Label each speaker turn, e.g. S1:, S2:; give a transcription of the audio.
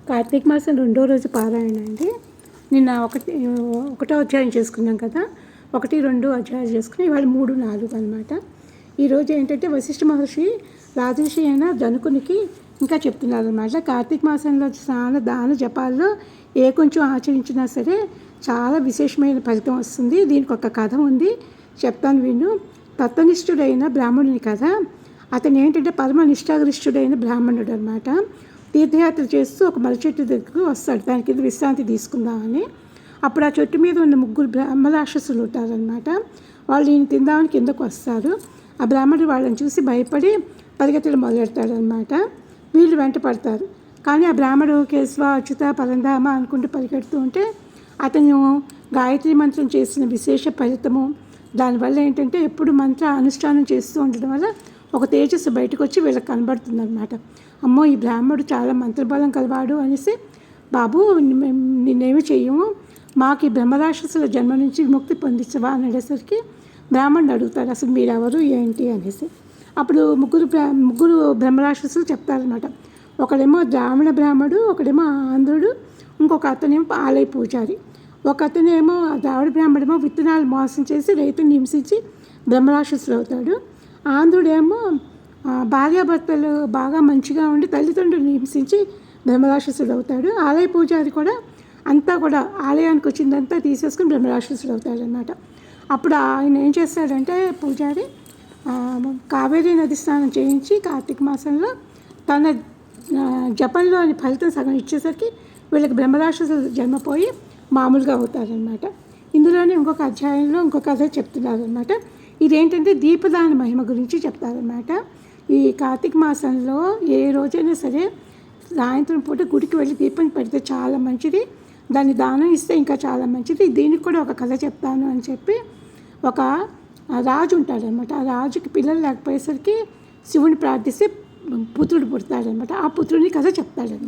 S1: కార్తీక మాసం రెండో రోజు పారాయణ అండి. నిన్న ఒకటో అధ్యాయం చేసుకున్నాం కదా, 1, 2 అధ్యాయాలు చేసుకుని ఇవాళ 3, 4 అనమాట. ఈరోజు ఏంటంటే వశిష్ఠ మహర్షి రాజర్షి అయిన జనకునికి ఇంకా చెప్తున్నారు అనమాట. కార్తీక మాసంలో స్నాన దాన జపాల్లో కొంచెం ఆచరించినా సరే చాలా విశేషమైన ఫలితం వస్తుంది. దీనికి ఒక కథ ఉంది, చెప్తాను విను. తత్వనిష్ఠుడైన బ్రాహ్మణుని కథ. అతను ఏంటంటే పరమ నిష్ఠాగరిష్ఠుడైన బ్రాహ్మణుడు అనమాట. తీర్థయాత్ర చేస్తూ ఒక మర్రి చెట్టు దగ్గరకు వస్తాడు, దాని కింద విశ్రాంతి తీసుకుందామని. అప్పుడు ఆ చెట్టు మీద ఉన్న 3 బ్రహ్మరాక్షసులు ఉంటారనమాట. వాళ్ళు ఈయన తిందామని కిందకు వస్తారు. ఆ బ్రాహ్మణుడు వాళ్ళని చూసి భయపడి పరిగెత్తడం మొదలెడతాడనమాట. వీళ్ళు వెంట పడతారు. కానీ ఆ బ్రాహ్మణుడు కేశవ అచ్యుత పరంధామ అనుకుంటూ పరిగెడుతూ ఉంటే అతను గాయత్రి మంత్రం చేసిన విశేష ఫలితము, దానివల్ల ఏంటంటే ఎప్పుడు మంత్ర అనుష్ఠానం చేస్తూ ఉండడం వల్ల ఒక తేజస్సు బయటకు వచ్చి వీళ్ళకి కనబడుతుంది అనమాట. అమ్మో, ఈ బ్రాహ్మణుడు చాలా మంత్రబలం కలవాడు అనేసి, బాబు నిన్నేమి చెయ్యము, మాకు ఈ బ్రహ్మరాక్షసుల జన్మ నుంచి విముక్తి పొందించవా అని అనేసరికి బ్రాహ్మణుడు అడుగుతాడు, అసలు మీరెవరు ఏంటి అనేసి. అప్పుడు ముగ్గురు బ్రహ్మరాక్షసులు చెప్తారనమాట. ఒకడేమో బ్రాహ్మణుడు, ఒకడేమో ఆంధ్రుడు, ఇంకొక అతనేమో ఆలయ పూజారి. ఒక అతనేమో ద్రావిడ బ్రాహ్మడేమో విత్తనాలు మోసం చేసి రైతుని హింసించి బ్రహ్మరాక్షసులు అవుతాడు. ఆంధ్రుడేమో భార్యాభర్తలు బాగా మంచిగా ఉండి తల్లిదండ్రులను హింసించి బ్రహ్మరాక్షసుడు అవుతాడు. ఆలయ పూజారి కూడా అంతా కూడా ఆలయానికి వచ్చిందంతా తీసేసుకుని బ్రహ్మరాక్షసుడు అవుతాడు అనమాట. అప్పుడు ఆయన ఏం చేస్తాడంటే పూజారి కావేరీ నది స్నానం చేయించి కార్తీక మాసంలో తన జపంలోని ఫలితం సగం ఇచ్చేసరికి వీళ్ళకి బ్రహ్మరాక్షసులు జన్మపోయి మామూలుగా అవుతారనమాట. ఇందులోనే ఇంకొక అధ్యాయంలో ఇంకొక కథ చెప్తున్నారనమాట. ఇదేంటంటే దీపదాన మహిమ గురించి చెప్తారనమాట. ఈ కార్తీక మాసంలో ఏ రోజైనా సరే సాయంత్రం పూట గుడికి వెళ్ళి దీపం పెడితే చాలా మంచిది, దాన్ని దానం ఇస్తే ఇంకా చాలా మంచిది. దీనికి కూడా ఒక కథ చెప్తాను అని చెప్పి ఒక రాజు ఉంటాడనమాట. ఆ రాజుకి పిల్లలు లేకపోయేసరికి శివుని ప్రార్థిస్తే పుత్రుడు పుడతాడనమాట. ఆ పుత్రుడిని కథ చెప్తాడనమాట.